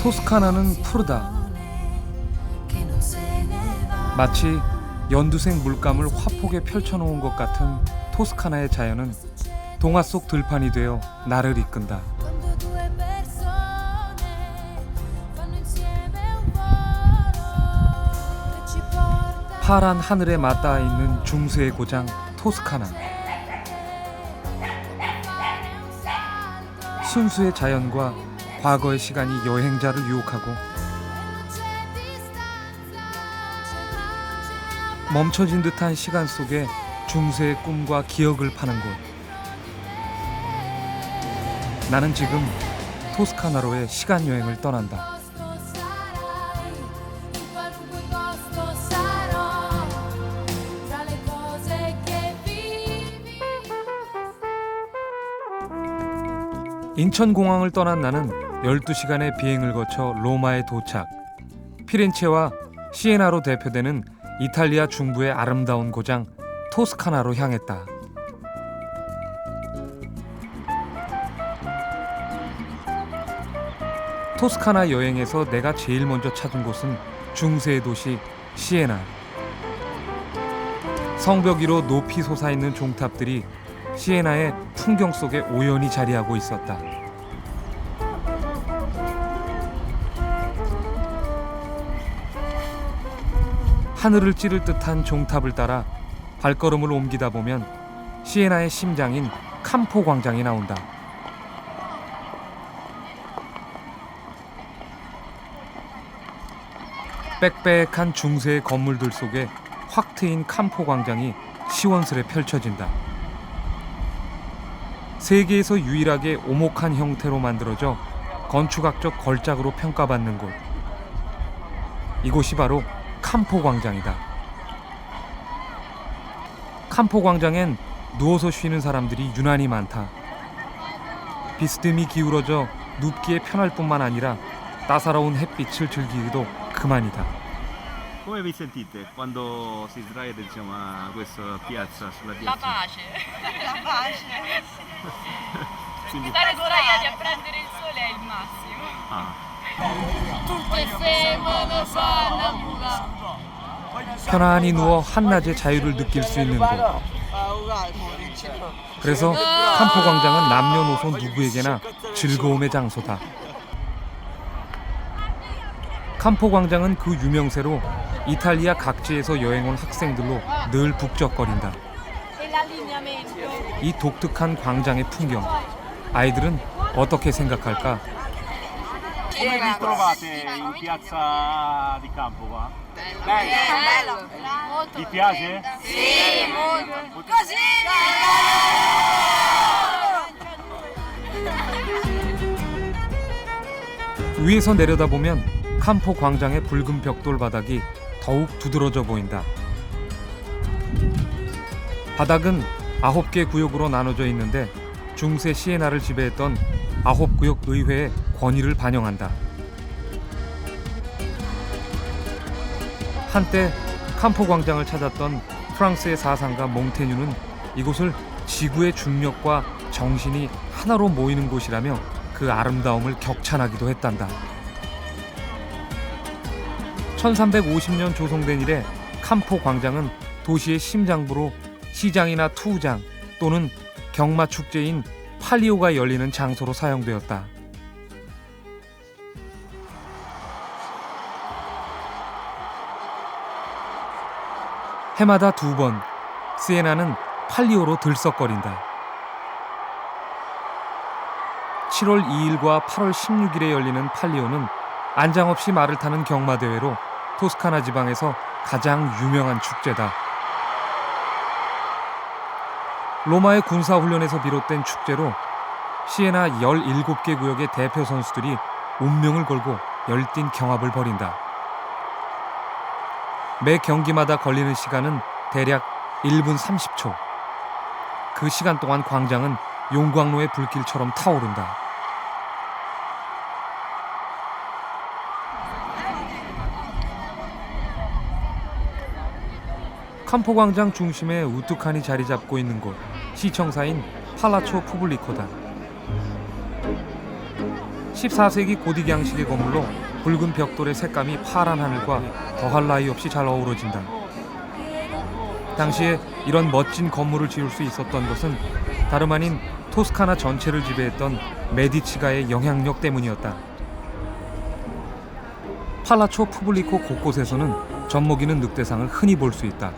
토스카나는 푸르다. 마치 연두색 물감을 화폭에 펼쳐놓은 것 같은 토스카나의 자연은 동화 속 들판이 되어 나를 이끈다. 파란 하늘에 맞닿아 있는 중세의 고장 토스카나. 순수의 자연과 과거의 시간이 여행자를 유혹하고 멈춰진 듯한 시간 속에 중세의 꿈과 기억을 파는 곳. 나는 지금 토스카나로의 시간 여행을 떠난다. 인천공항을 떠난 나는 12시간의 비행을 거쳐 로마에 도착. 피렌체와 시에나로 대표되는 이탈리아 중부의 아름다운 고장 토스카나로 향했다. 토스카나 여행에서 내가 제일 먼저 찾은 곳은 중세의 도시 시에나. 성벽 위로 높이 솟아있는 종탑들이 시에나의 풍경 속에 오연히 자리하고 있었다. 하늘을 찌를 듯한 종탑을 따라 발걸음을 옮기다 보면 시에나의 심장인 캄포 광장이 나온다. 빽빽한 중세의 건물들 속에 확 트인 캄포 광장이 시원스레 펼쳐진다. 세계에서 유일하게 오목한 형태로 만들어져 건축학적 걸작으로 평가받는 곳. 이곳이 바로 캄포 광장이다. 캄포 광장엔 누워서 쉬는 사람들이 유난히 많다. 비스듬히 기울어져 눕기에 편할 뿐만 아니라 따사로운 햇빛을 즐기기도 그만이다. Come vi sentite quando si sdraiate diciamo a questa piazza sulla La piazza? pace. La pace. Quindi- Stare sdraiati a prendere il sole è il massimo. Ah. Tutte semane fanno buca. 편안히 누워 한낮의 자유를 느낄 수 있는 곳. 그래서 캄포 광장은 남녀노소 누구에게나 즐거움의 장소다. 캄포 광장은 그 유명세로 이탈리아 각지에서 여행 온 학생들로 늘 북적거린다. 이 독특한 광장의 풍경, 아이들은 어떻게 생각할까? Come vi trovate in piazza di campo qua? Bello. Molto Vi piace? Sì, molto. Così. 위에서 내려다보면 캄포 광장의 붉은 벽돌 바닥이 더욱 두드러져 보인다. 바닥은 9개 구역으로 나눠져 있는데 중세 시에나를 지배했던 9구역 의회의 권위를 반영한다. 한때 캄포 광장을 찾았던 프랑스의 사상가 몽테뉴는 이곳을 지구의 중력과 정신이 하나로 모이는 곳이라며 그 아름다움을 격찬하기도 했단다. 1350년 조성된 이래 캄포 광장은 도시의 심장부로 시장이나 투우장 또는 경마 축제인 팔리오가 열리는 장소로 사용되었다. 해마다 2번 시에나는 팔리오로 들썩거린다. 7월 2일과 8월 16일에 열리는 팔리오는 안장없이 말을 타는 경마대회로 토스카나 지방에서 가장 유명한 축제다. 로마의 군사훈련에서 비롯된 축제로 시에나 17개 구역의 대표 선수들이 운명을 걸고 열띤 경합을 벌인다. 매 경기마다 걸리는 시간은 대략 1분 30초. 그 시간 동안 광장은 용광로의 불길처럼 타오른다. 캄포 광장 중심에 우뚝하니 자리 잡고 있는 곳, 시청사인 팔라초 푸블리코다. 14세기 고딕양식의 건물로 붉은 벽돌의 색감이 파란 하늘과 더할 나위 없이 잘 어우러진다. 당시에 이런 멋진 건물을 지을 수 있었던 것은 다름 아닌 토스카나 전체를 지배했던 메디치가의 영향력 때문이었다. 팔라초 푸블리코 곳곳에서는 젖먹이는 늑대상을 흔히 볼 수 있다.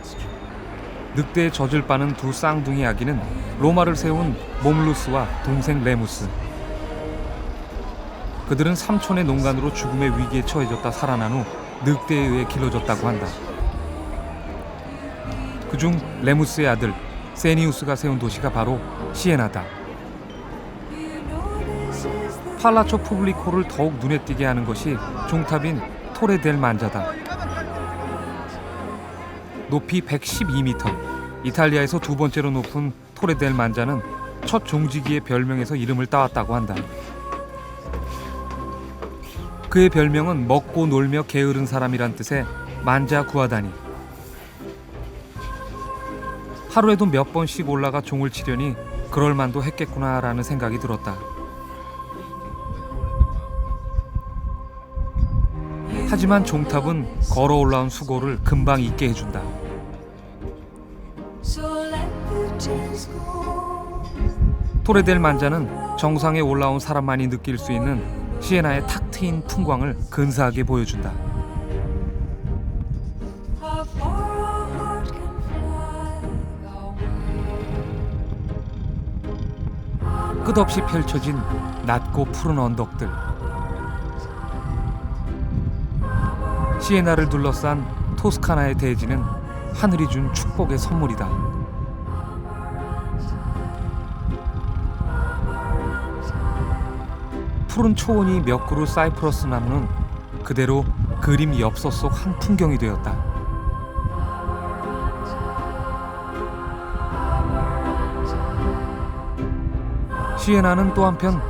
늑대에 젖을 빠는 두 쌍둥이 아기는 로마를 세운 몽루스와 동생 레무스. 그들은 삼촌의 농간으로 죽음의 위기에 처해졌다 살아난 후 늑대에 의해 길러졌다고 한다. 그중 레무스의 아들 세니우스가 세운 도시가 바로 시에나다. 팔라초 푸블리코를 더욱 눈에 띄게 하는 것이 종탑인 토레 델 만자다. 높이 112m, 이탈리아에서 두 번째로 높은 토레 델 만자는 첫 종지기의 별명에서 이름을 따왔다고 한다. 그의 별명은 먹고 놀며 게으른 사람이란 뜻의 만자 구하다니. 하루에도 몇 번씩 올라가 종을 치려니 그럴 만도 했겠구나라는 생각이 들었다. 하지만 종탑은 걸어 올라온 수고를 금방 잊게 해준다. 토레델 만자는 정상에 올라온 사람만이 느낄 수 있는 시에나의 탁 트인 풍광을 근사하게 보여준다. 끝없이 펼쳐진 낮고 푸른 언덕들. 시에나를 둘러싼 토스카나의 대지는 하늘이 준 축복의 선물이다. 푸른 초원이 몇 그루 사이프러스 나무는 그대로 그림 엽서 속 한 풍경이 되었다. 시에나는 또 한편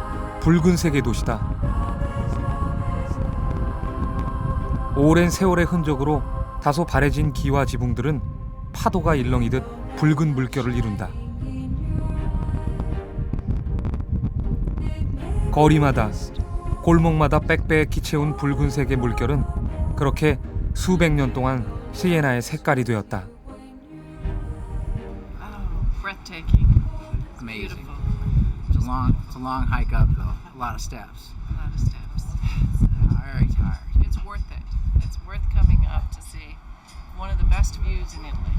붉은색의 도시다. 오랜 세월의 흔적으로 다소 바래진 기와 지붕들은 파도가 일렁이듯 붉은 물결을 이룬다. 거리마다 골목마다 빽빽히 채운 붉은색의 물결은 그렇게 수백 년 동안 시에나의 색깔이 되었다. Breathtaking. Amazing. Beautiful. It's a long hike up though. A lot of steps. A lot of steps. Very tired. It's worth it. It's worth coming up to see one of the best views in Italy.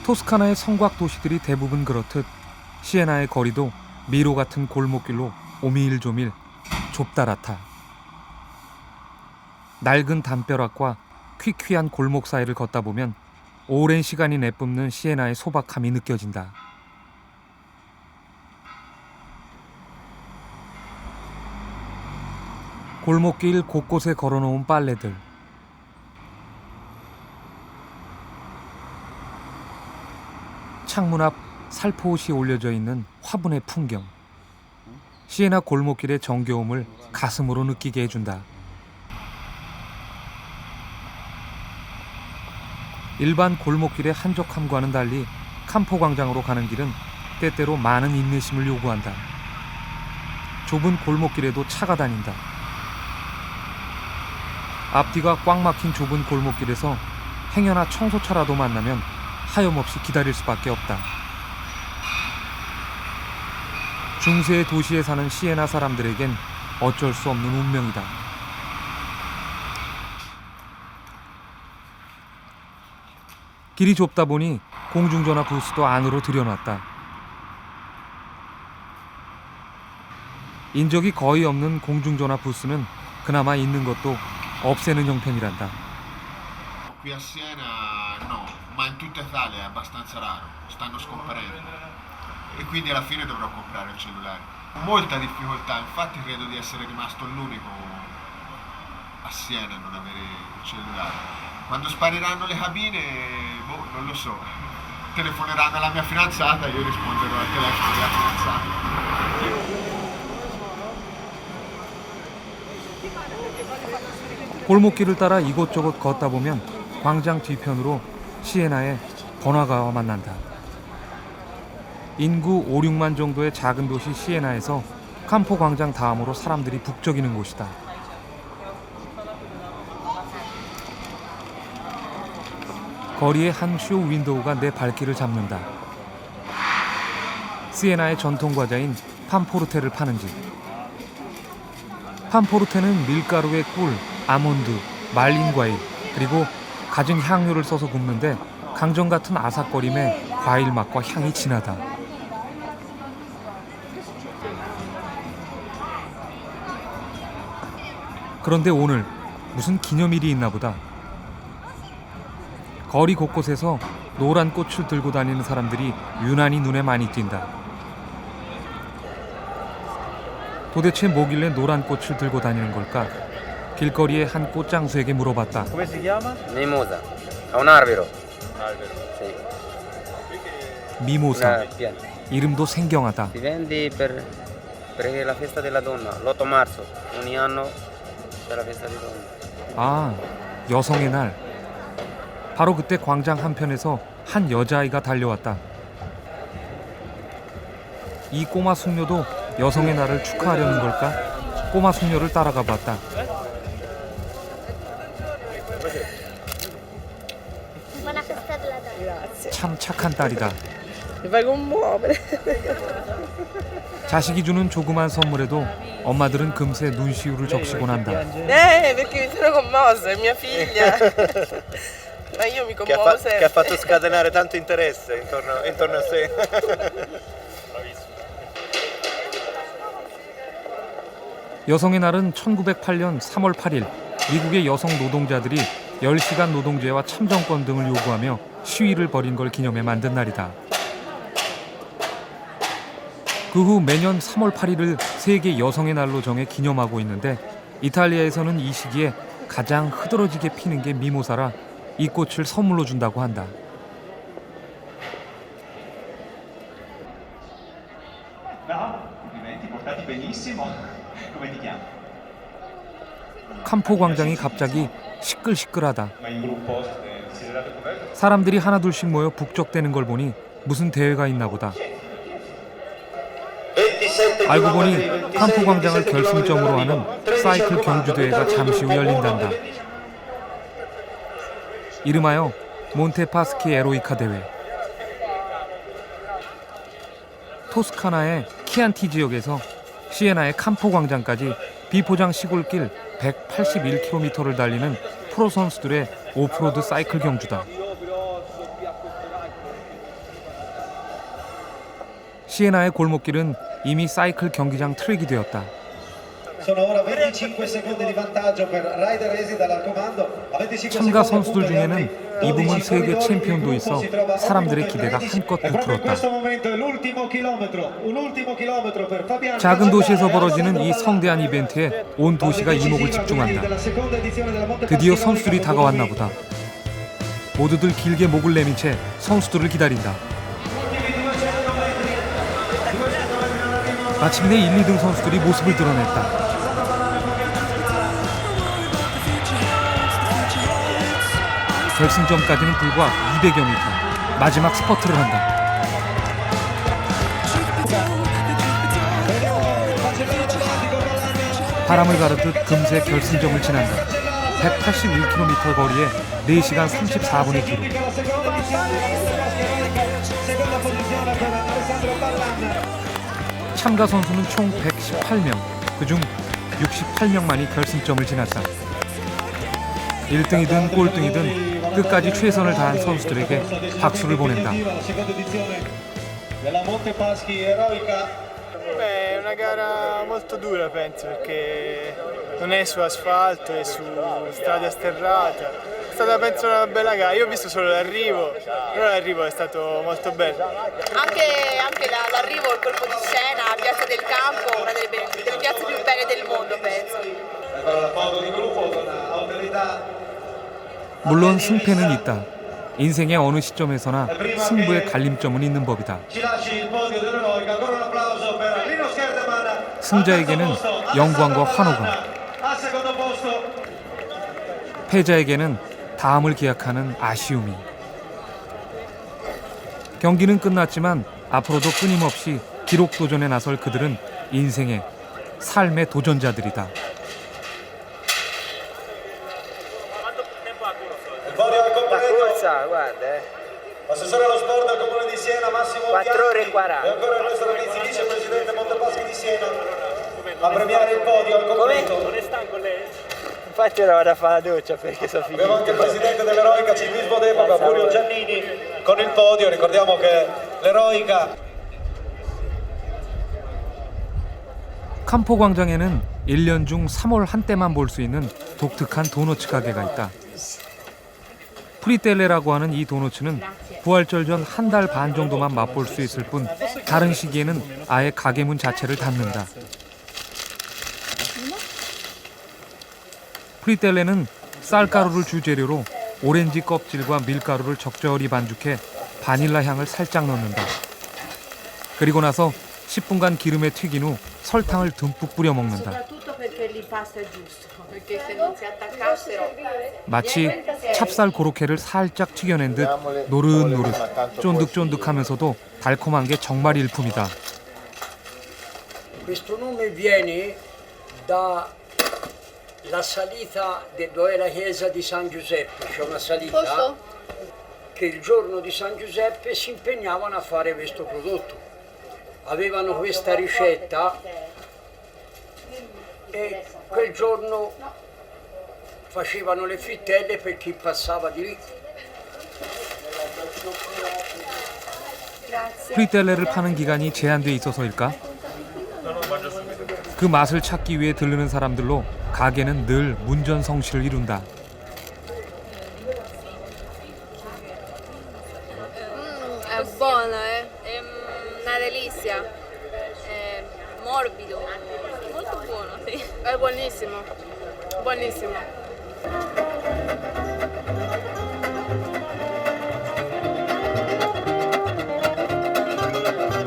토스카나의 성곽 도시들이 대부분 그렇듯 시에나의 거리도 미로 같은 골목길로 오밀조밀 좁다랗다. 낡은 담벼락과 퀴퀴한 골목 사이를 걷다 보면 오랜 시간이 내뿜는 시에나의 소박함이 느껴진다. 골목길 곳곳에 걸어놓은 빨래들. 창문 앞 살포옷이 올려져 있는 화분의 풍경. 시에나 골목길의 정겨움을 가슴으로 느끼게 해준다. 일반 골목길의 한적함과는 달리 캄포 광장으로 가는 길은 때때로 많은 인내심을 요구한다. 좁은 골목길에도 차가 다닌다. 앞뒤가 꽉 막힌 좁은 골목길에서 행여나 청소차라도 만나면 하염없이 기다릴 수밖에 없다. 중세 도시에 사는 시에나 사람들에겐 어쩔 수 없는 운명이다. 길이 좁다 보니 공중전화 부스도 안으로 들여놨다. 인적이 거의 없는 공중전화 부스는 그나마 있는 것도 없애는 형편이란다. Qui a Siena no, ma in tutta Italia è abbastanza raro, stanno scomparendo e quindi alla fine dovrò comprare il cellulare. Molta difficoltà, infatti credo di essere rimasto l'unico a Siena a non avere il cellulare. Quando spariranno le cabine, non lo so, telefoneranno alla mia fidanzata e io risponderò al telefono della fidanzata. 골목길을 따라 이곳저곳 걷다 보면 광장 뒤편으로 시에나의 번화가와 만난다. 인구 5, 6만 정도의 작은 도시 시에나에서 캄포 광장 다음으로 사람들이 북적이는 곳이다. 거리의 한 쇼 윈도우가 내 발길을 잡는다. 시에나의 전통 과자인 팜포르테를 파는 집. 팜포르테는 밀가루에 꿀, 아몬드, 말린 과일, 그리고 갖은 향료를 써서 굽는데 강정 같은 아삭거림에 과일 맛과 향이 진하다. 그런데 오늘 무슨 기념일이 있나 보다. 거리 곳곳에서 노란 꽃을 들고 다니는 사람들이 유난히 눈에 많이 띈다. 도대체 뭐길래 노란 꽃을 들고 다니는 걸까? 길거리의 한 꽃장수에게 물어봤다. Come si chiama? Mimosa, è un albero. Albero. Sì. 미모사. Una pianta. 이름도 생경하다. Si vendi per la festa della donna, l'8 marzo, ogni anno per la festa della donna. 아, 여성의 날. 바로 그때 광장 한편에서 한 여자아이가 달려왔다. 이 꼬마 숙녀도 여성의 날을 축하하려는 걸까? 꼬마 숙녀를 따라가 봤다. Buona festa della donna. 참 착한 딸이다. Mi fai commuovere. 자식이 주는 조그만 선물에도 엄마들은 금세 눈시울을 적시곤 한다. Perché mi sono commossa, è mia figlia. Ma io mi commuovo sempre. Che ha fatto scatenare tanto interesse intorno a sé. 여성의 날은 1908년 3월 8일 미국의 여성 노동자들이 10시간 노동제와 참정권 등을 요구하며 시위를 벌인 걸 기념해 만든 날이다. 그 후 매년 3월 8일을 세계 여성의 날로 정해 기념하고 있는데 이탈리아에서는 이 시기에 가장 흐드러지게 피는 게 미모사라 이 꽃을 선물로 준다고 한다. 캄포 광장이 갑자기 시끌시끌하다. 사람들이 하나둘씩 모여 북적대는 걸 보니 무슨 대회가 있나 보다. 알고 보니 캄포 광장을 결승점으로 하는 사이클 경주대회가 잠시 후 열린단다. 이름하여 몬테파스키 에로이카 대회. 토스카나의 키안티 지역에서 시에나의 캄포 광장까지 비포장 시골길 181km를 달리는 프로 선수들의 오프로드 사이클 경주다. 시에나의 골목길은 이미 사이클 경기장 트랙이 되었다. 참가 선수들 중에는 이 부문 세계 챔피언도 있어 사람들의 기대가 한껏 부풀었다. 작은 도시에서 벌어지는 이 성대한 이벤트에 온 도시가 이목을 집중한다. 드디어 선수들이 다가왔나 보다. 모두들 길게 목을 내민 채 선수들을 기다린다. 마침내 1, 2등 선수들이 모습을 드러냈다. 결승점까지는 불과 200여 미터. 마지막 스퍼트를 한다. 바람을 가르듯 금세 결승점을 지난다. 181km 거리에 4시간 34분의 기록. 참가 선수는 총 118명, 그중 68명만이 결승점을 지났다. 1등이든 꼴등이든 끝까지 최선을 다한 선수들에게 박수를 보낸다. Beh, è una gara molto dura penso perché non è su asfalto, è su strada sterrata. È stata penso una bella gara, io ho visto solo l'arrivo, però l'arrivo è stato molto bello. Anche l'arrivo, il colpo di scena, la piazza del campo, una delle piazze più belle del mondo, penso. 물론 승패는 있다. 인생의 어느 시점에서나 승부의 갈림점은 있는 법이다. 승자에게는 영광과 환호가, 패자에게는 다음을 기약하는 아쉬움이. 경기는 끝났지만 앞으로도 끊임없이 기록 도전에 나설 그들은 인생의 삶의 도전자들이다. La corsa, guarda. Assessore allo sport del Comune di Siena, Massimo 4 ore e 40. E ancora il nostro Renzi, vicepresidente Montepaschi di Siena, a premiare il podio al completo. Non è stanco lei? Infatti ora vado a fare la doccia perché sono finito. Abbiamo anche il presidente dell'Eroica Ciclismo d'Epoca, Furio Giannini, con il podio. Ricordiamo che l'Eroica... 캄포 광장에는 1년 중 3월 한때만 볼 수 있는 독특한 도너츠 가게가 있다. 프리텔레라고 하는 이 도너츠는 부활절 전 한 달 반 정도만 맛볼 수 있을 뿐 다른 시기에는 아예 가게 문 자체를 닫는다. 프리텔레는 쌀가루를 주재료로 오렌지 껍질과 밀가루를 적절히 반죽해 바닐라 향을 살짝 넣는다. 그리고 나서 10분간 기름에 튀긴 후 설탕을 듬뿍 뿌려 먹는다. 마치 찹쌀 고로케를 살짝 튀겨낸 듯 노릇노릇 쫀득쫀득하면서도 달콤한 게 정말 일품이다. Questo nome viene dalla salita dove è la chiesa di San Giuseppe, c'è una salita che il giorno di San Giuseppe si impegnavano a fare questo prodotto. Avevano questa ricetta e quel giorno facevano le frittelle per chi passava di lì. 프리텔레를 파는 기간이 제한돼 있어서일까? 그 맛을 찾기 위해 들르는 사람들로 가게는 늘 문전성시를 이룬다. È buono, è una delizia, è morbido, molto buono, sì. È buonissimo, buonissimo.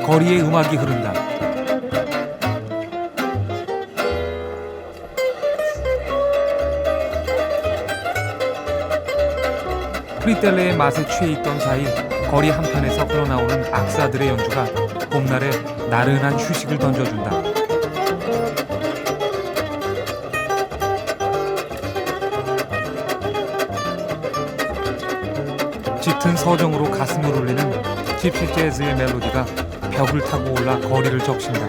거리에 음악이 흐른다. 프리텔레의 맛에 취해 있던 사이 거리 한편에서 흘러나오는 악사들의 연주가 봄날에 나른한 휴식을 던져준다. 짙은 서정으로 가슴을 울리는 집시 재즈의 멜로디가 벽을 타고 올라 거리를 적신다.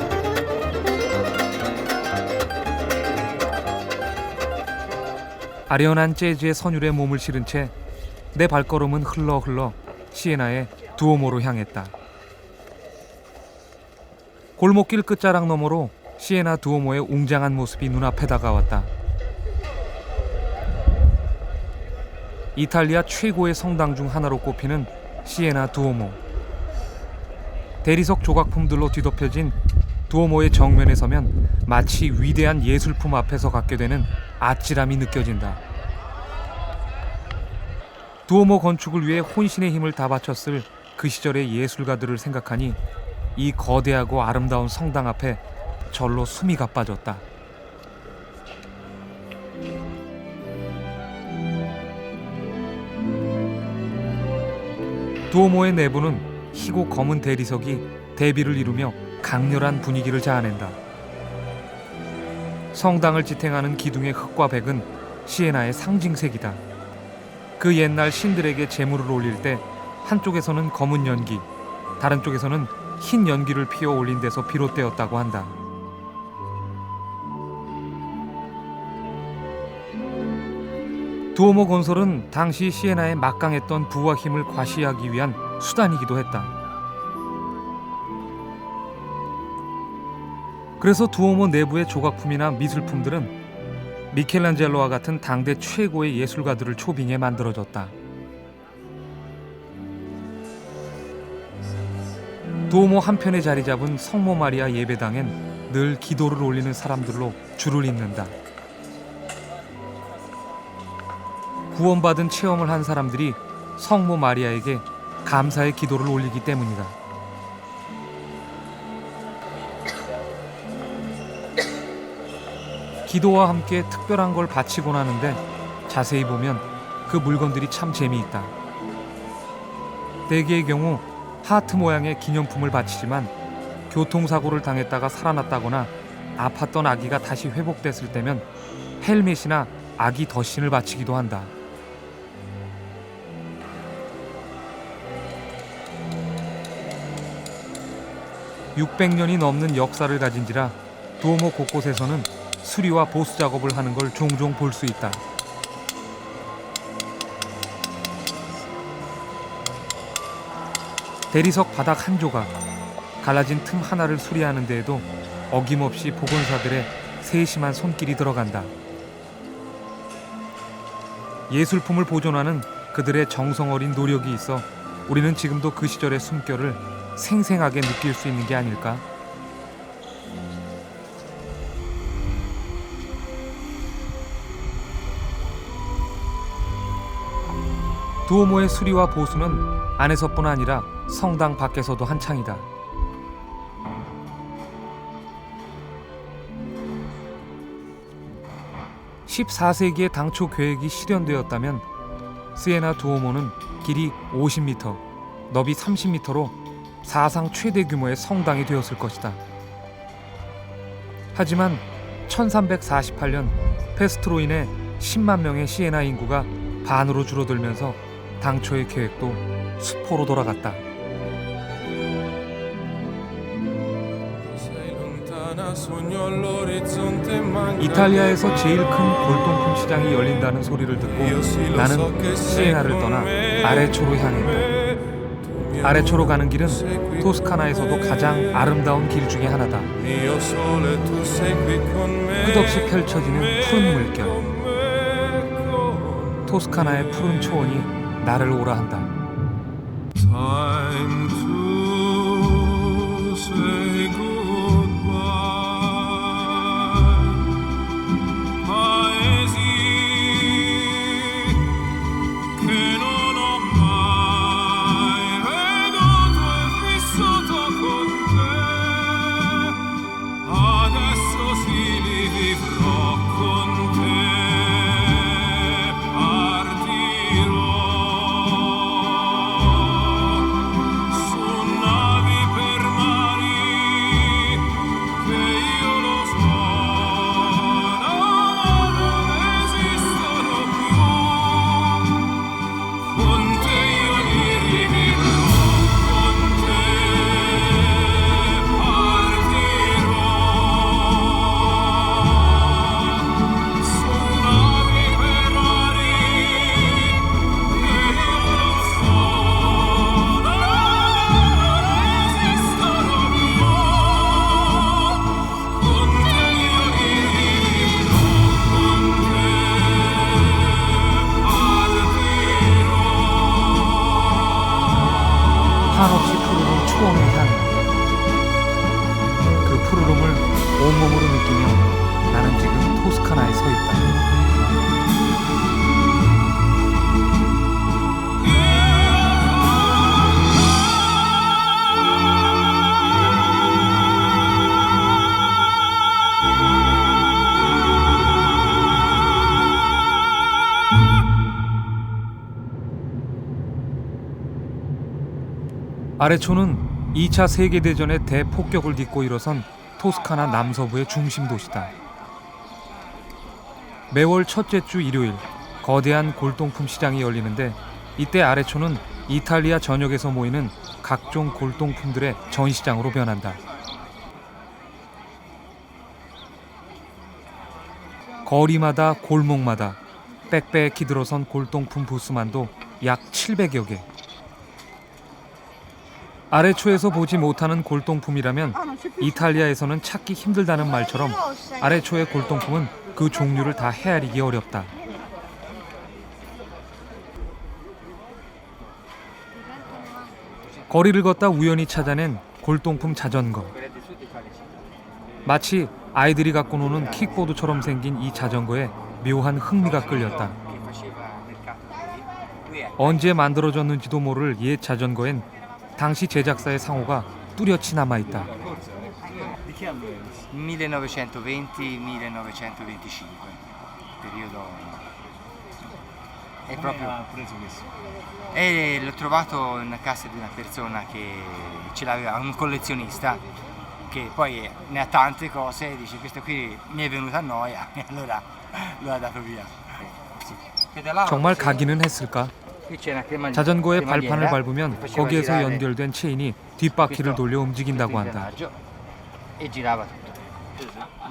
아련한 재즈의 선율에 몸을 실은 채 내 발걸음은 흘러 시에나의 두오모로 향했다. 골목길 끝자락 너머로 시에나 두오모의 웅장한 모습이 눈앞에 다가왔다. 이탈리아 최고의 성당 중 하나로 꼽히는 시에나 두오모. 대리석 조각품들로 뒤덮여진 두오모의 정면에 서면 마치 위대한 예술품 앞에서 갖게 되는 아찔함이 느껴진다. 두오모 건축을 위해 혼신의 힘을 다 바쳤을 그 시절의 예술가들을 생각하니 이 거대하고 아름다운 성당 앞에 절로 숨이 가빠졌다. 두오모의 내부는 희고 검은 대리석이 대비를 이루며 강렬한 분위기를 자아낸다. 성당을 지탱하는 기둥의 흙과 백은 시에나의 상징색이다. 그 옛날 신들에게 제물을 올릴 때 한쪽에서는 검은 연기, 다른 쪽에서는 흰 연기를 피워 올린 데서 비롯되었다고 한다. 두오모 건설은 당시 시에나의 막강했던 부와 힘을 과시하기 위한 수단이기도 했다. 그래서 두오모 내부의 조각품이나 미술품들은 미켈란젤로와 같은 당대 최고의 예술가들을 초빙해 만들어졌다. 두오모 한편에 자리 잡은 성모 마리아 예배당엔 늘 기도를 올리는 사람들로 줄을 잇는다. 구원받은 체험을 한 사람들이 성모 마리아에게 감사의 기도를 올리기 때문이다. 기도와 함께 특별한 걸 바치곤 하는데 자세히 보면 그 물건들이 참 재미있다. 대개의 경우 하트 모양의 기념품을 바치지만 교통사고를 당했다가 살아났다거나 아팠던 아기가 다시 회복됐을 때면 헬멧이나 아기 덧신을 바치기도 한다. (600년이) 넘는 역사를 가진지라 두오모 곳곳에서는 수리와 보수 작업을 하는 걸 종종 볼 수 있다. 대리석 바닥 한 조각, 갈라진 틈 하나를 수리하는 데에도 어김없이 보건사들의 세심한 손길이 들어간다. 예술품을 보존하는 그들의 정성 어린 노력이 있어 우리는 지금도 그 시절의 숨결을 생생하게 느낄 수 있는 게 아닐까? 두오모의 수리와 보수는 안에서뿐 아니라 성당 밖에서도 한창이다. (14세기에) 당초 계획이 실현되었다면 시에나 두오모는 길이 50m, 너비 30m로 사상 최대 규모의 성당이 되었을 것이다. 하지만 1348년 페스트로 인해 10만 명의 시에나 인구가 반으로 줄어들면서 당초의 계획도 수포로 돌아갔다. 이탈리아에서 제일 큰 골동품 시장이 열린다는 소리를 듣고 나는 시에나를 떠나 아레초로 향했다. 아레초로 가는 길은 토스카나에서도 가장 아름다운 길 중에 하나다. 끝없이 펼쳐지는 푸른 물결. 토스카나의 푸른 초원이 나를 오라 한다. Time to say goodbye. Paesi che non ho mai veduto e vissuto con te. Adesso sì li vivrò con te. 한없이 푸르른 초원의 향. 그 푸르름을 온몸으로 느끼며 나는 지금 토스카나에 서 있다. 아레초는 2차 세계대전의 대폭격을 딛고 일어선 토스카나 남서부의 중심 도시다. 매월 첫째 주 일요일 거대한 골동품 시장이 열리는데 이때 아레초는 이탈리아 전역에서 모이는 각종 골동품들의 전시장으로 변한다. 거리마다 골목마다 빽빽히 들어선 골동품 부스만도 약 700여 개. 아레초에서 보지 못하는 골동품이라면 이탈리아에서는 찾기 힘들다는 말처럼 아레초의 골동품은 그 종류를 다 헤아리기 어렵다. 거리를 걷다 우연히 찾아낸 골동품 자전거. 마치 아이들이 갖고 노는 킥보드처럼 생긴 이 자전거에 묘한 흥미가 끌렸다. 언제 만들어졌는지도 모를 옛 자전거엔 당시 제작사의 상호가 뚜렷이 남아있다. 1920-1925 periodo è Come proprio... ha preso questo? E l'ho trovato in una casa di una persona che ce l'aveva, un collezionista, che poi ne ha tante cose e dice questa qui mi è venuta a noia e allora lo ha dato via. 정말 가기는 했을까? Qui c'è una crema- 자전거의 cremagliera 발판을 밟으면 che faceva 거기에서 girare 연결된 체인이 뒷바퀴를 questo- 돌려 움직인다고 questo 한다. ingranaggio e girava tutto.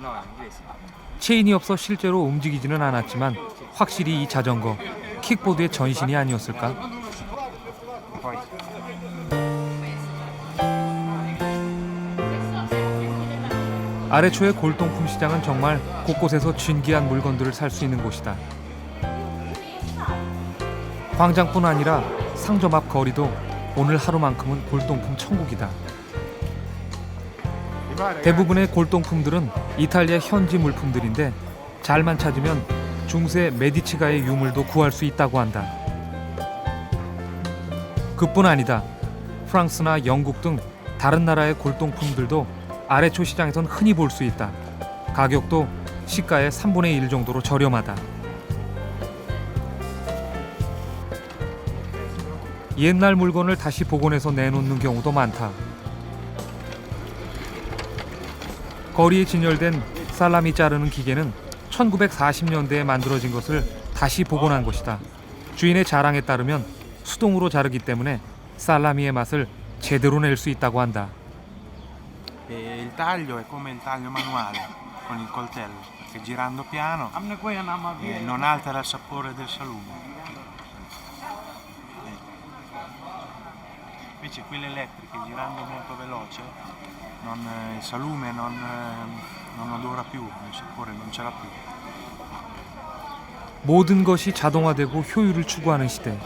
No, in inglese. 체인이 없어 실제로 움직이지는 않았지만 확실히 이 자전거 킥보드의 전신이 아니었을까? Poi 아래초의 골동품 시장은 정말 곳곳에서 진귀한 물건들을 살 수 있는 곳이다. 광장뿐 아니라 상점 앞 거리도 오늘 하루만큼은 골동품 천국이다. 대부분의 골동품들은 이탈리아 현지 물품들인데 잘만 찾으면 중세 메디치가의 유물도 구할 수 있다고 한다. 그뿐 아니다. 프랑스나 영국 등 다른 나라의 골동품들도 아래초 시장에선 흔히 볼 수 있다. 가격도 시가의 3분의 1 정도로 저렴하다. 옛날 물건을 다시 복원해서 내놓는 경우도 많다. 거리에 진열된 살라미 자르는 기계는 1940년대에 만들어진 것을 다시 복원한 것이다. 주인의 자랑에 따르면 수동으로 자르기 때문에 살라미의 맛을 제대로 낼 수 있다고 한다. Il taglio è come il taglio manuale con il coltello, perché girando piano non altera il sapore del salume. Invece quelle elettriche girando molto veloce il salume non odora più, il sapore non ce l'ha più. 모든 것이 자동화되고 효율을 추구하는 시대.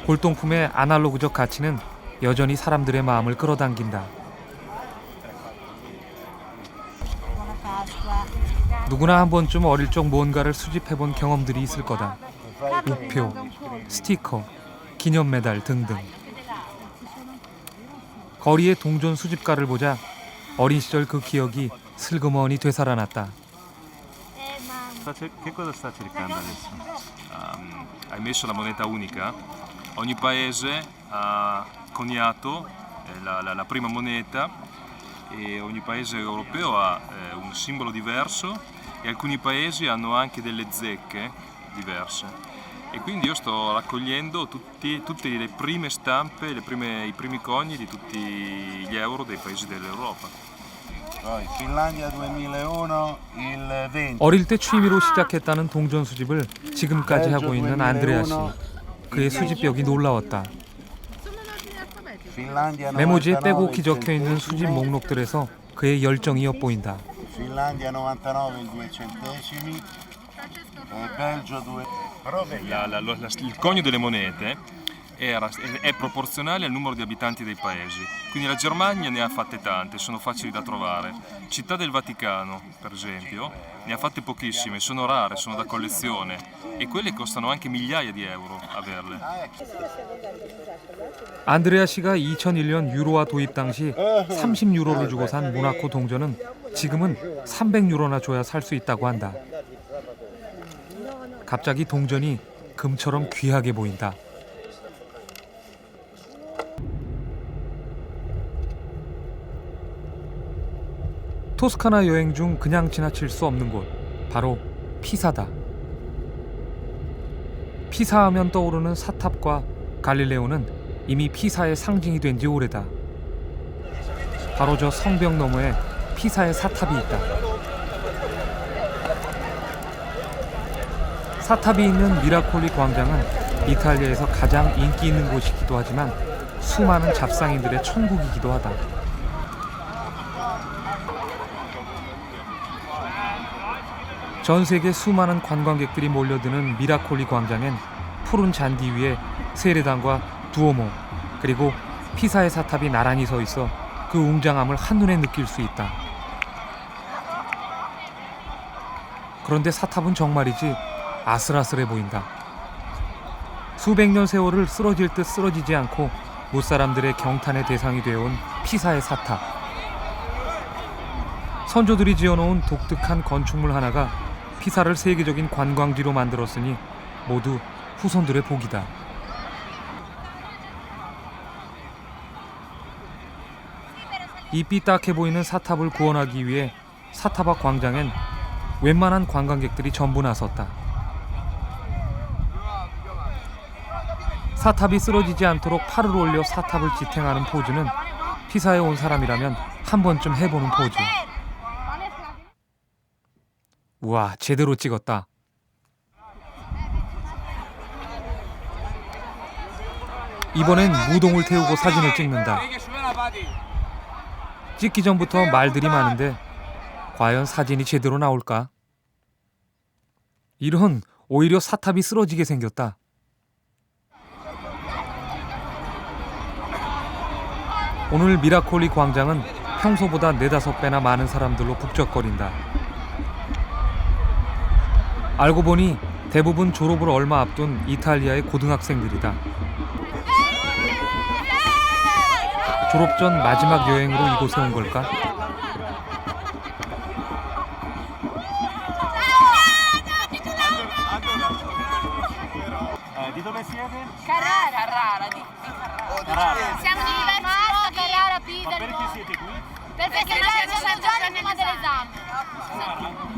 골동품의 아날로그적 가치는 여전히 사람들의 마음을 끌어당긴다. 누구나 한 번쯤 어릴 적 뭔가를 수집해본 경험들이 있을 거다. 우표, 스티커, 기념 메달 등등. 거리의 동전 수집가를 보자 어린 시절 그 기억이 슬그머니 되살아났다. Che cosa sta cercando adesso? Hai messo la moneta unica? Ogni paese ha coniato la prima moneta e ogni paese europeo ha un simbolo diverso e alcuni paesi hanno anche delle zecche diverse. E quindi io sto raccogliendo tutte le prime stampe, i primi cogni di tutti gli euro dei paesi dell'Europa. Poi Finlandia 2001, il 20. 어릴 때 취미로 시작했다는 동전 수집을 지금까지 하고 있는 안드레아 씨. 그의 수집력이 놀라웠다. 메모지에 빼곡히 적혀 있는 수집 목록들에서 그의 열정이 엿보인다. Finlandia 99 2 centesimi, Belgio 2. Il conio delle monete è proporzionale al numero di abitanti dei paesi, quindi la Germania ne ha fatte tante, sono facili da trovare. Città del Vaticano, per esempio, ne ha fatte pochissime, sono rare, sono da collezione e quelle costano anche migliaia di euro averle. 안드레아 씨가 2001년 유로화 도입 당시 30유로를 주고 산 모나코 동전은 지금은 300유로나 줘야 살 수 있다고 한다. 갑자기 동전이 금처럼 귀하게 보인다. 토스카나 여행 중 그냥 지나칠 수 없는 곳, 바로 피사다. 피사하면 떠오르는 사탑과 갈릴레오는 이미 피사의 상징이 된 지 오래다. 바로 저 성벽 너머에 피사의 사탑이 있다. 사탑이 있는 미라콜리 광장은 이탈리아에서 가장 인기 있는 곳이기도 하지만 수많은 잡상인들의 천국이기도 하다. 전 세계 수많은 관광객들이 몰려드는 미라콜리 광장엔 푸른 잔디 위에 세례당과 두오모 그리고 피사의 사탑이 나란히 서 있어 그 웅장함을 한눈에 느낄 수 있다. 그런데 사탑은 정말이지 아슬아슬해 보인다. 수백 년 세월을 쓰러질 듯 쓰러지지 않고 무사람들의 경탄의 대상이 되어온 피사의 사탑. 선조들이 지어놓은 독특한 건축물 하나가 피사를 세계적인 관광지로 만들었으니 모두 후손들의 복이다. 이 삐딱해 보이는 사탑을 구원하기 위해 사탑 앞 광장엔 웬만한 관광객들이 전부 나섰다. 사탑이 쓰러지지 않도록 팔을 올려 사탑을 지탱하는 포즈는 피사에 온 사람이라면 한 번쯤 해보는 포즈. 우와, 제대로 찍었다. 이번엔 무동을 태우고 사진을 찍는다. 찍기 전부터 말들이 많은데 과연 사진이 제대로 나올까? 이런, 오히려 사탑이 쓰러지게 생겼다. 오늘 미라콜리 광장은 평소보다 4-5배나 많은 사람들로 북적거린다. 알고 보니 대부분 졸업을 얼마 앞둔 이탈리아의 고등학생들이다. 졸업 전 마지막 여행으로 이곳에 온 걸까? Di dove siete? Carrara. Siamo di diversi luoghi. Carrara, Ma perché siete qui? Per festeggiare il San Giorgio prima dell'esame.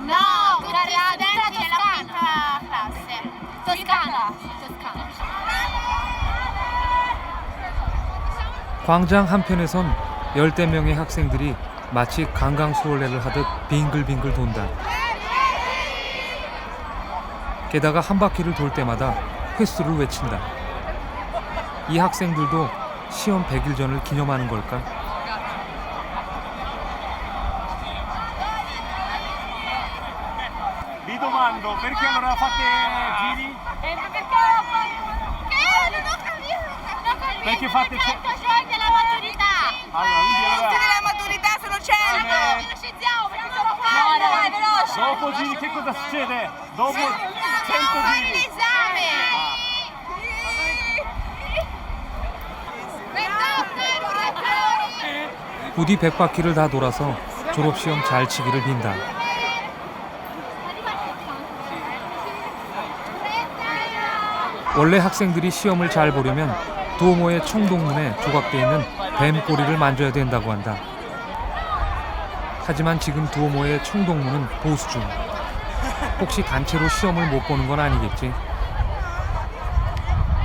No, Carrara dentro nella quinta classe. Toscana. 광장 한편에선 10대 명의 학생들이 마치 강강수월래를 하듯 빙글빙글 돈다. 게다가 한 바퀴를 돌 때마다 횟수를 외친다. 이 학생들도 시험 100일 전을 기념하는 걸까? Vi domando, perché allora fate giri? Perché fate della maturità. Allora, quindi allora... della maturità sono 100. Velocizziamo perché sono qua. Dai, veloce. Dopo giri che cosa succede? Dopo 100 giri. L'esame. 부디 100바퀴를 다 돌아서 졸업시험 잘 치기를 빈다. 원래 학생들이 시험을 잘 보려면 두오모의 청동문에 조각되어 있는 뱀 꼬리를 만져야 된다고 한다. 하지만 지금 두오모의 청동문은 보수 중. 혹시 단체로 시험을 못 보는 건 아니겠지.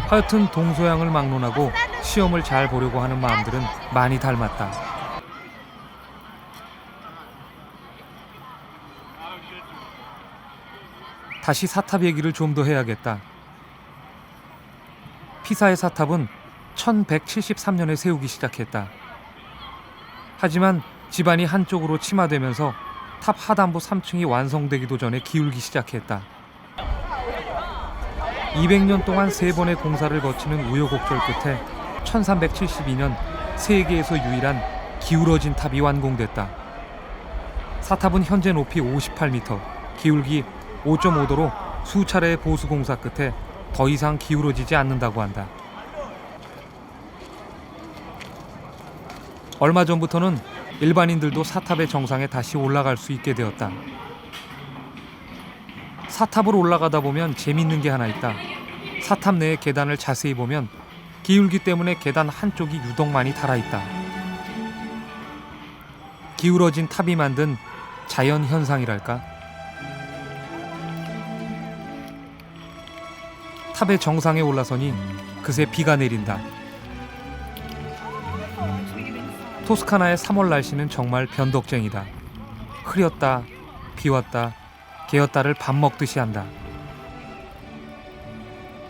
하여튼 동서양을 막론하고 시험을 잘 보려고 하는 마음들은 많이 닮았다. 다시 사탑 얘기를 좀 더 해야겠다. 피사의 사탑은 1173년에 세우기 시작했다. 하지만 집안이 한쪽으로 침하되면서 탑 하단부 3층이 완성되기도 전에 기울기 시작했다. 200년 동안 3번의 공사를 거치는 우여곡절 끝에 1372년 세계에서 유일한 기울어진 탑이 완공됐다. 사탑은 현재 높이 58m, 기울기 5.5도로 수차례의 보수 공사 끝에 더 이상 기울어지지 않는다고 한다. 얼마 전부터는 일반인들도 사탑의 정상에 다시 올라갈 수 있게 되었다. 사탑을 올라가다 보면 재밌는 게 하나 있다. 사탑 내의 계단을 자세히 보면 기울기 때문에 계단 한쪽이 유독 많이 달아있다. 기울어진 탑이 만든 자연 현상이랄까? 탑의 정상에 올라서니 그새 비가 내린다. 토스카나의 3월 날씨는 정말 변덕쟁이다. 흐렸다, 비왔다, 개었다를 밥 먹듯이 한다.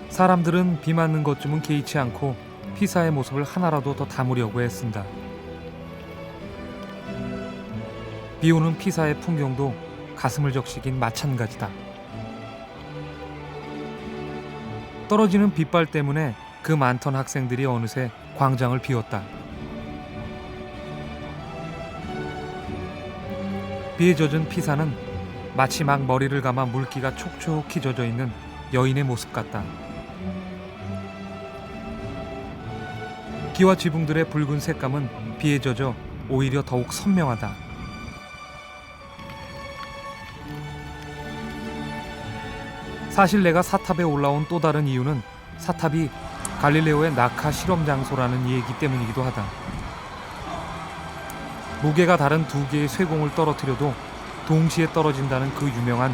사람들은 비 맞는 것쯤은 개의치 않고 피사의 모습을 하나라도 더 담으려고 애쓴다. 비 오는 피사의 풍경도 가슴을 적시긴 마찬가지다. 떨어지는 빗발 때문에 그 많던 학생들이 어느새 광장을 비웠다. 비에 젖은 피사는 마치 막 머리를 감아 물기가 촉촉히 젖어 있는 여인의 모습 같다. 기와 지붕들의 붉은 색감은 비에 젖어 오히려 더욱 선명하다. 사실 내가 사탑에 올라온 또 다른 이유는 사탑이 갈릴레오의 낙하 실험 장소라는 얘기 때문이기도 하다. 무게가 다른 두 개의 쇠공을 떨어뜨려도 동시에 떨어진다는 그 유명한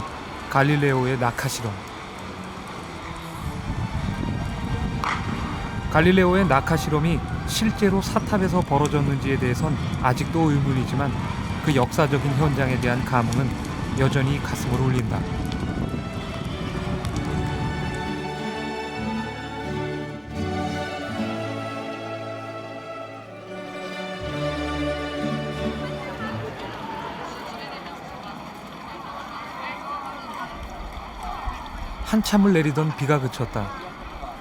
갈릴레오의 낙하 실험. 갈릴레오의 낙하 실험이 실제로 사탑에서 벌어졌는지에 대해선 아직도 의문이지만 그 역사적인 현장에 대한 감흥은 여전히 가슴을 울린다. 한참을 내리던 비가 그쳤다.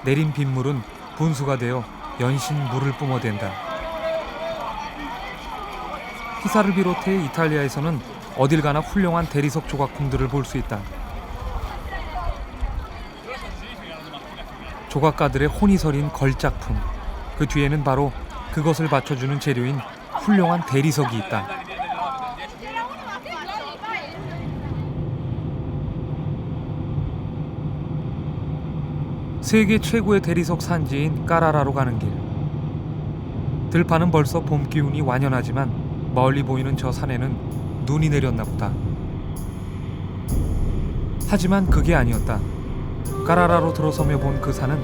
내린 빗물은 분수가 되어 연신 물을 뿜어댄다. 피사를 비롯해 이탈리아에서는 어딜 가나 훌륭한 대리석 조각품들을 볼 수 있다. 조각가들의 혼이 서린 걸작품, 그 뒤에는 바로 그것을 받쳐주는 재료인 훌륭한 대리석이 있다. 세계 최고의 대리석 산지인 까라라로 가는 길. 들판은 벌써 봄 기운이 완연하지만 멀리 보이는 저 산에는 눈이 내렸나 보다. 하지만 그게 아니었다. 까라라로 들어서며 본 그 산은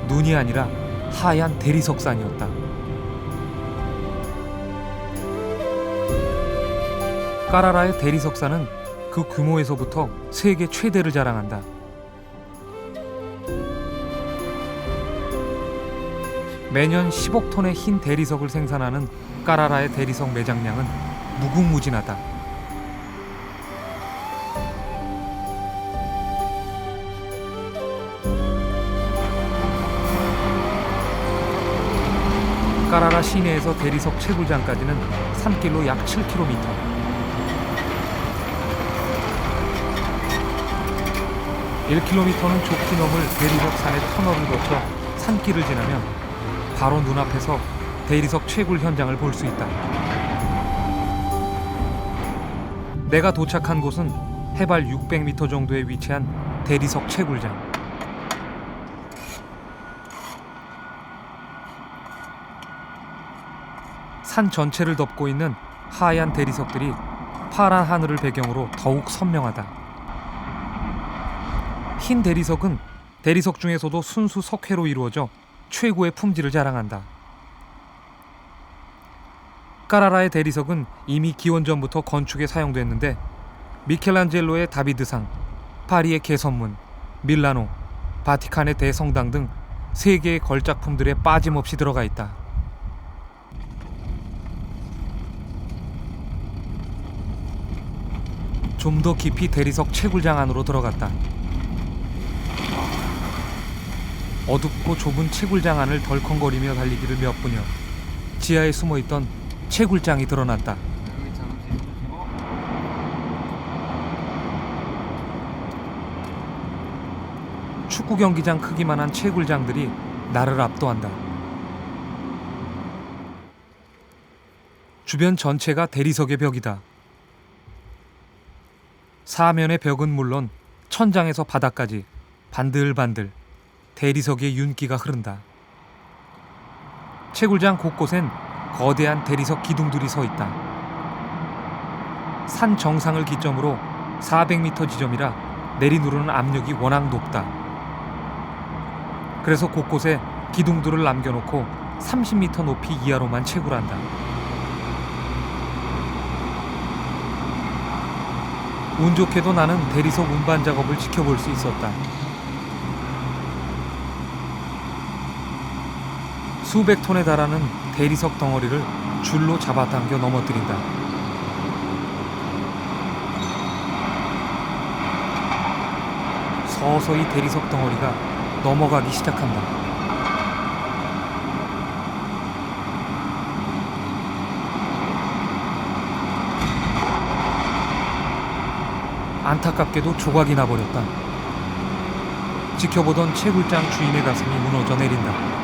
눈이 아니라 하얀 대리석 산이었다. 까라라의 대리석 산은 그 규모에서부터 세계 최대를 자랑한다. 매년 10억 톤의 흰 대리석을 생산하는 까라라의 대리석 매장량은 무궁무진하다. 까라라 시내에서 대리석 채굴장까지는 산길로 약 7km. (1km는) 좁히 넘을 대리석 산의 터널을 거쳐 산길을 지나면 바로 눈앞에서 대리석 채굴 현장을 볼 수 있다. 내가 도착한 곳은 해발 600m 정도에 위치한 대리석 채굴장. 산 전체를 덮고 있는 하얀 대리석들이 파란 하늘을 배경으로 더욱 선명하다. 흰 대리석은 대리석 중에서도 순수 석회로 이루어져 최고의 품질을 자랑한다. 까라라의 대리석은 이미 기원전부터 건축에 사용됐는데 미켈란젤로의 다비드상, 파리의 개선문, 밀라노, 바티칸의 대성당 등 세계의 걸작품들에 빠짐없이 들어가 있다. 좀 더 깊이 대리석 채굴장 안으로 들어갔다. 어둡고 좁은 채굴장 안을 덜컹거리며 달리기를 몇 분여 지하에 숨어있던 채굴장이 드러났다. 축구 경기장 크기만한 채굴장들이 나를 압도한다. 주변 전체가 대리석의 벽이다. 사면의 벽은 물론 천장에서 바닥까지 반들반들 대리석의 윤기가 흐른다. 채굴장 곳곳엔 거대한 대리석 기둥들이 서 있다. 산 정상을 기점으로 400m 지점이라 내리누르는 압력이 워낙 높다. 그래서 곳곳에 기둥들을 남겨놓고 30m 높이 이하로만 채굴한다. 운 좋게도 나는 대리석 운반 작업을 지켜볼 수 있었다. 수백 톤에 달하는 대리석 덩어리를 줄로 잡아당겨 넘어뜨린다. 서서히 대리석 덩어리가 넘어가기 시작한다. 안타깝게도 조각이 나버렸다. 지켜보던 채굴장 주인의 가슴이 무너져 내린다.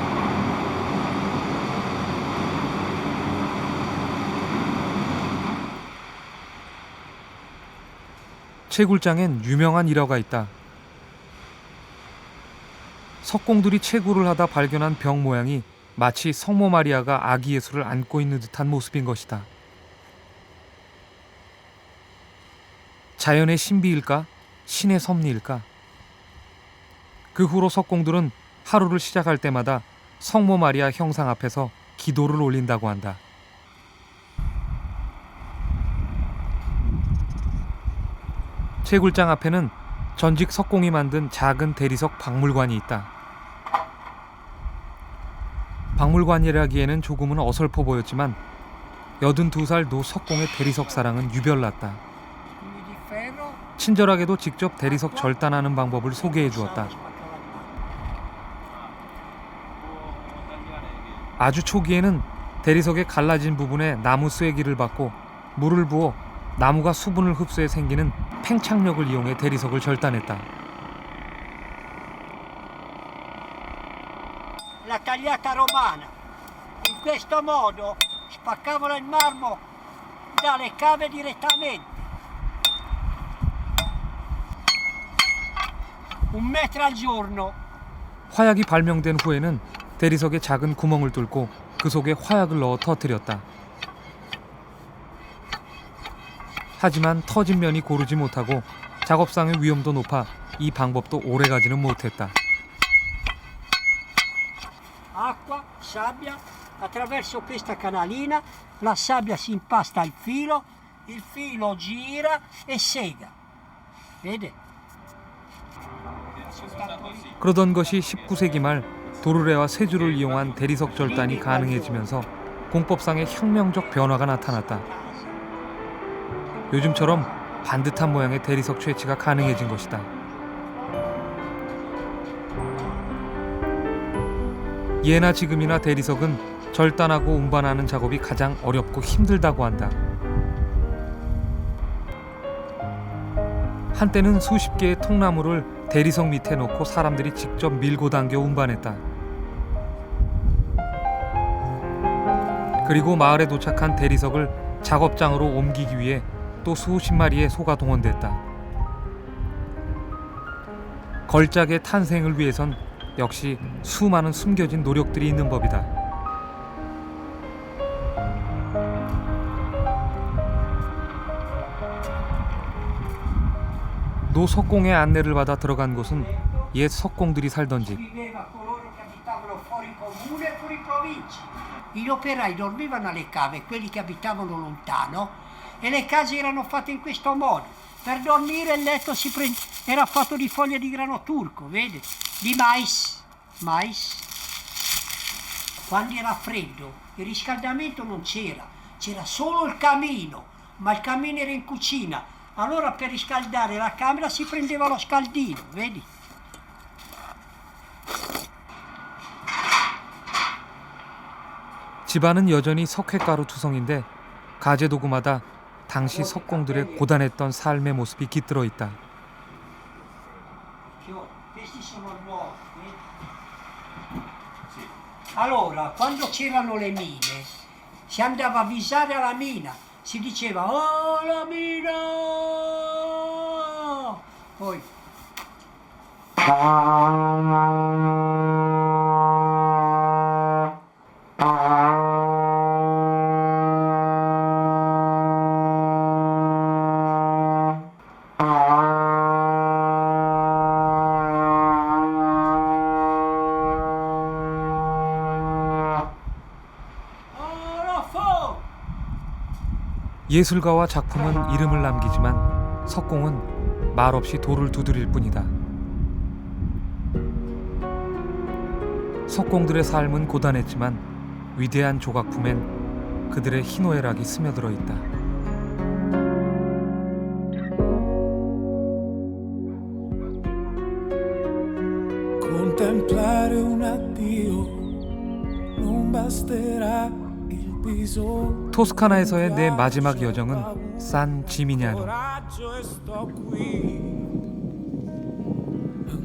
채굴장엔 유명한 일화가 있다. 석공들이 채굴을 하다 발견한 병 모양이 마치 성모 마리아가 아기 예수를 안고 있는 듯한 모습인 것이다. 자연의 신비일까? 신의 섭리일까? 그 후로 석공들은 하루를 시작할 때마다 성모 마리아 형상 앞에서 기도를 올린다고 한다. 채굴장 앞에는 전직 석공이 만든 작은 대리석 박물관이 있다. 박물관이라기에는 조금은 어설퍼 보였지만 82살 노 석공의 대리석 사랑은 유별났다. 친절하게도 직접 대리석 절단하는 방법을 소개해 주었다. 아주 초기에는 대리석의 갈라진 부분에 나무 쐐기를 받고 물을 부어 나무가 수분을 흡수해 생기는 팽창력을 이용해 대리석을 절단했다. La tagliata romana. In questo modo spaccavano il marmo dalle cave direttamente. 1 metro al giorno. 화약이 발명된 후에는 대리석에 작은 구멍을 뚫고 그 속에 화약을 넣어 터뜨렸다. 하지만 터진 면이 고르지 못하고 작업상의 위험도 높아 이 방법도 오래가지는 못했다. Acqua, sabbia, attraverso questa canalina la sabbia si impasta al filo, il filo gira e sega. Vede? 그러던 것이 19세기 말 도르래와 쇠줄을 이용한 대리석 절단이 가능해지면서 공법상의 혁명적 변화가 나타났다. 요즘처럼 반듯한 모양의 대리석 채취가 가능해진 것이다. 예나 지금이나 대리석은 절단하고 운반하는 작업이 가장 어렵고 힘들다고 한다. 한때는 수십 개의 통나무를 대리석 밑에 놓고 사람들이 직접 밀고 당겨 운반했다. 그리고 마을에 도착한 대리석을 작업장으로 옮기기 위해 또 수십 마리의 소가 동원됐다. 걸작의 탄생을 위해선 역시 수많은 숨겨진 노력들이 있는 법이다. 노 석공의 안내를 받아 들어간 곳은 옛 석공들이 살던 집. Gli operai dormivano alle cave, quelli che abitavano lontano, e le case erano fatte in questo modo. Per dormire il letto era fatto di foglie di grano turco, vede? Di mais. Quando era freddo, il riscaldamento non c'era solo il camino, ma il camino era in cucina. Allora per riscaldare la camera si prendeva lo scaldino, vedi? 집안은 여전히 석회가루 투성인데 가재 도구마다 당시 석공들의 고단했던 삶의 모습이 깃들어 있다. Allora, quando c'erano le mine, si andava a avvisare alla mina, si diceva "Oh, la mina!" Poi 예술가와 작품은 이름을 남기지만 석공은 말없이 돌을 두드릴 뿐이다. 석공들의 삶은 고단했지만 위대한 조각품엔 그들의 희노애락이 스며들어 있다. Contemplare un addio non basterà. 토스카나에서의 내 마지막 여정은 산 지미냐노.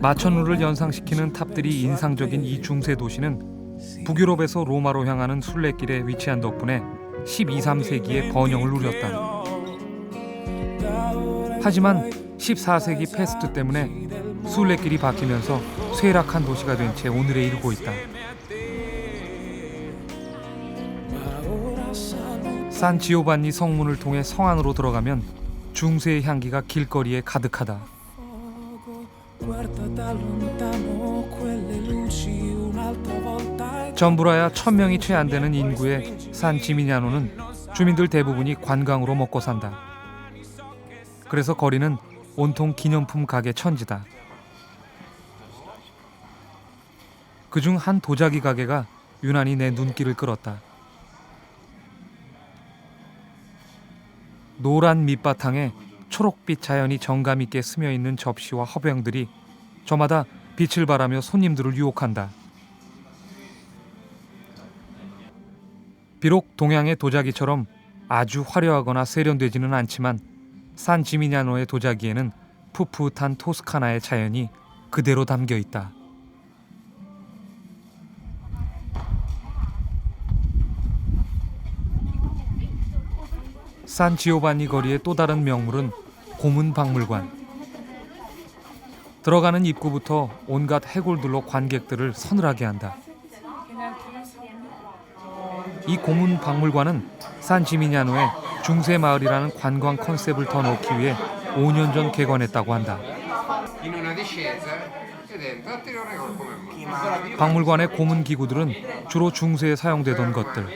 마천루를 연상시키는 탑들이 인상적인 이 중세 도시는 북유럽에서 로마로 향하는 순례길에 위치한 덕분에 12, 13세기의 번영을 누렸다. 하지만 14세기 패스트 때문에 순례길이 바뀌면서 쇠락한 도시가 된 채 오늘에 이르고 있다. 산 지오반니 성문을 통해 성 안으로 들어가면 중세의 향기가 길거리에 가득하다. 전부라야 1000명이 채 안 되는 인구의 산 지미냐노는 주민들 대부분이 관광으로 먹고 산다. 그래서 거리는 온통 기념품 가게 천지다. 그중 한 도자기 가게가 유난히 내 눈길을 끌었다. 노란 밑바탕에 초록빛 자연이 정감 있게 스며 있는 접시와 허병들이 저마다 빛을 발하며 손님들을 유혹한다. 비록 동양의 도자기처럼 아주 화려하거나 세련되지는 않지만 산 지미냐노의 도자기에는 풋풋한 토스카나의 자연이 그대로 담겨 있다. 산 지오반니 거리의 또 다른 명물은 고문 박물관. 들어가는 입구부터 온갖 해골들로 관객들을 서늘하게 한다. 이 고문 박물관은 산 지미냐노의 중세 마을이라는 관광 컨셉을 더 넣기 위해 5년 전 개관했다고 한다. 박물관의 고문 기구들은 주로 중세에 사용되던 것들.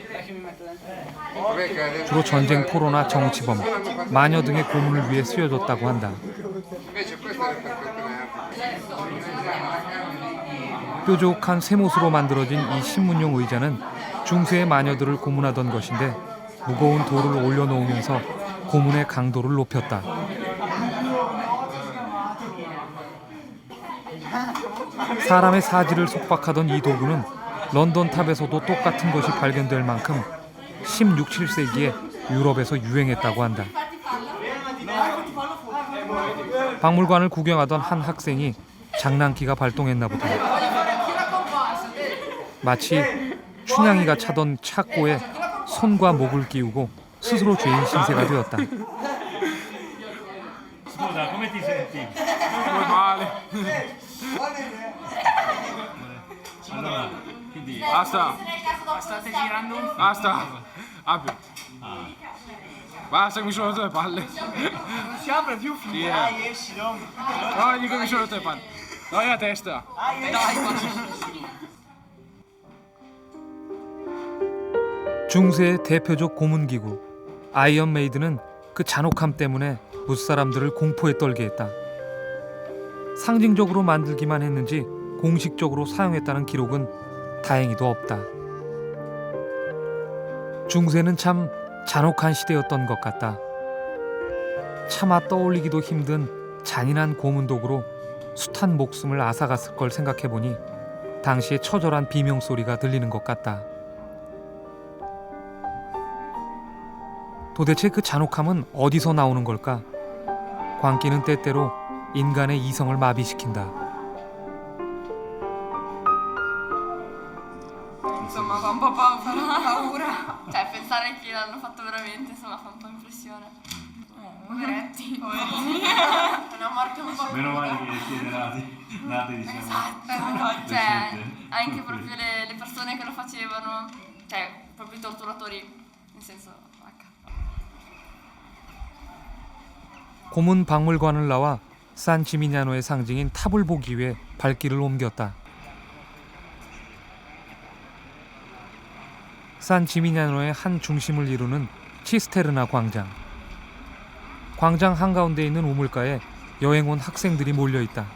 주로 전쟁 포로나 정치범, 마녀 등의 고문을 위해 쓰여졌다고 한다. 뾰족한 쇠못으로 만들어진 이 신문용 의자는 중세의 마녀들을 고문하던 것인데 무거운 돌을 올려놓으면서 고문의 강도를 높였다. 사람의 사지를 속박하던 이 도구는 런던 탑에서도 똑같은 것이 발견될 만큼 16, 17세기에 유럽에서 유행했다고 한다. 박물관을 구경하던 한 학생이 장난기가 발동했나 보다. 마치 춘향이가 차던 착고에 손과 목을 끼우고 스스로 죄인 신세가 되었다. Basta. State girando un film. Basta. Apri. Basta che mi sono rotto le palle. Non si apre più film. Sì, Dai, esci, no. No, dico che mi sono rotto le palle. Dai la testa. 중세의 대표적 고문기구 아이언 메이드는 그 잔혹함 때문에 무사람들을 공포에 떨게 했다. 상징적으로 만들기만 했는지 공식적으로 사용했다는 기록은 다행히도 없다. 중세는 참 잔혹한 시대였던 것 같다. 차마 떠올리기도 힘든 잔인한 고문 도구로 숱한 목숨을 앗아갔을 걸 생각해보니 당시의 처절한 비명소리가 들리는 것 같다. 도대체 그 잔혹함은 어디서 나오는 걸까? 광기는 때때로 인간의 이성을 마비시킨다. Insomma, fa un po' paura. Cioè, pensare che l'hanno fatto veramente, insomma, fa un po' impressione. Poveretti. È una morte un po'. Meno male che siete nati diciamo. Esatto. Cioè, anche proprio le persone che lo facevano, cioè, proprio i torturatori, nel senso, 고문 박물관을 나와 산 지미냐노의 상징인 탑을 보기 위해 발길을 옮겼다. 산 지미냐노의 한 중심을 이루는 치스테르나 광장. 광장 한가운데 있는 우물가에 여행 온 학생들이 몰려있다.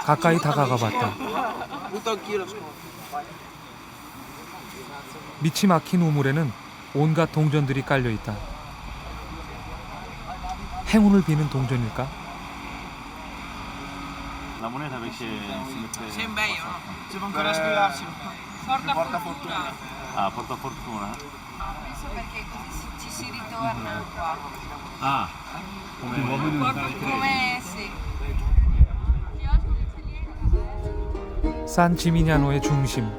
가까이 다가가 봤다. 밑이 막힌 우물에는 온갖 동전들이 깔려있다. 행운을 비는 동전일까? La moneta invece si mette. Sembra io, no? Si può ancora spiegarci. Porta fortuna. Ah, porta fortuna. penso perché così ci si ritorna qua. Ah, Come sì. 산 지미냐노의 중심.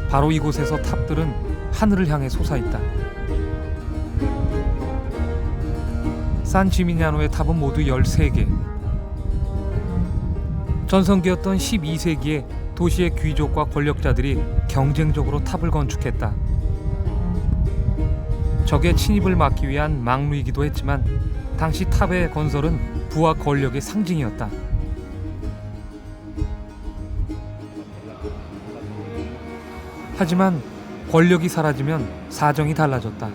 바로 이곳에서 탑들은 하늘을 향해 솟아있다. 산 지미냐노의 탑은 모두 13개. 전성기였던 12세기에 도시의 귀족과 권력자들이 경쟁적으로 탑을 건축했다. 적의 침입을 막기 위한 망루이기도 했지만 당시 탑의 건설은 부와 권력의 상징이었다. 하지만 권력이 사라지면 사정이 달라졌다.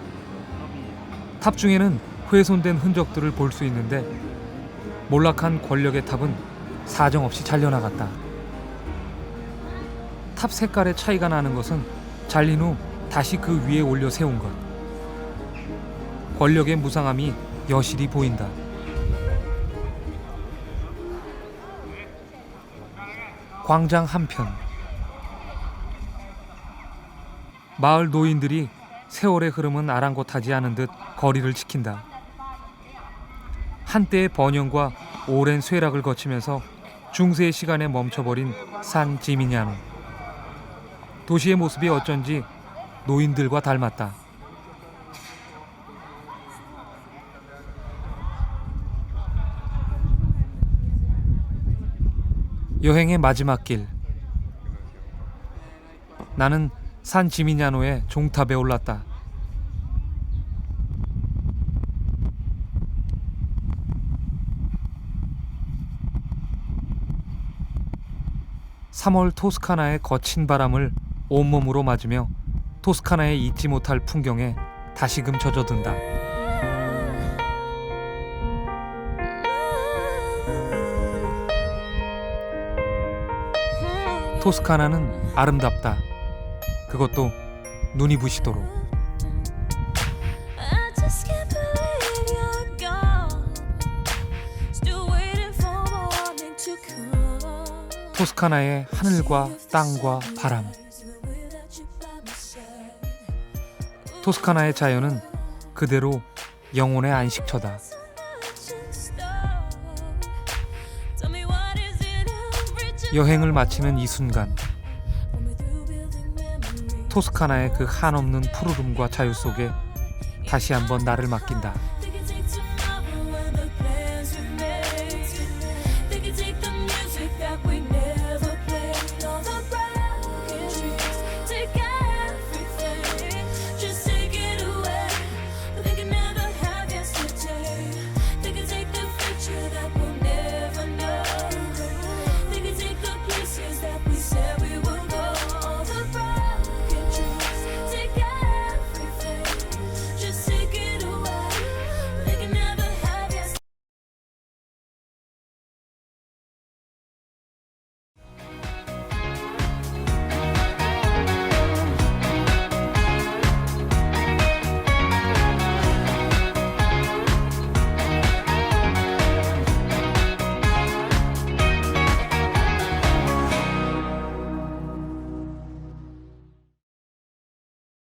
탑 중에는 훼손된 흔적들을 볼 수 있는데 몰락한 권력의 탑은 사정없이 잘려나갔다. 탑 색깔의 차이가 나는 것은 잘린 후 다시 그 위에 올려 세운 것. 권력의 무상함이 여실히 보인다. 광장 한편, 마을 노인들이 세월의 흐름은 아랑곳하지 않은 듯 거리를 지킨다. 한때의 번영과 오랜 쇠락을 거치면서 중세의 시간에 멈춰버린 산 지미냐노. 도시의 모습이 어쩐지 노인들과 닮았다. 여행의 마지막 길. 나는 산 지미냐노의 종탑에 올랐다. (3월) 토스카나의 거친 바람을 온몸으로 맞으며 토스카나의 잊지 못할 풍경에 다시금 젖어든다. 토스카나는 아름답다. 그것도 눈이 부시도록. 토스카나의 하늘과 땅과 바람. 토스카나의 자연은 그대로 영혼의 안식처다. 여행을 마치는 이 순간, 토스카나의 그 한없는 푸르름과 자유 속에 다시 한번 나를 맡긴다.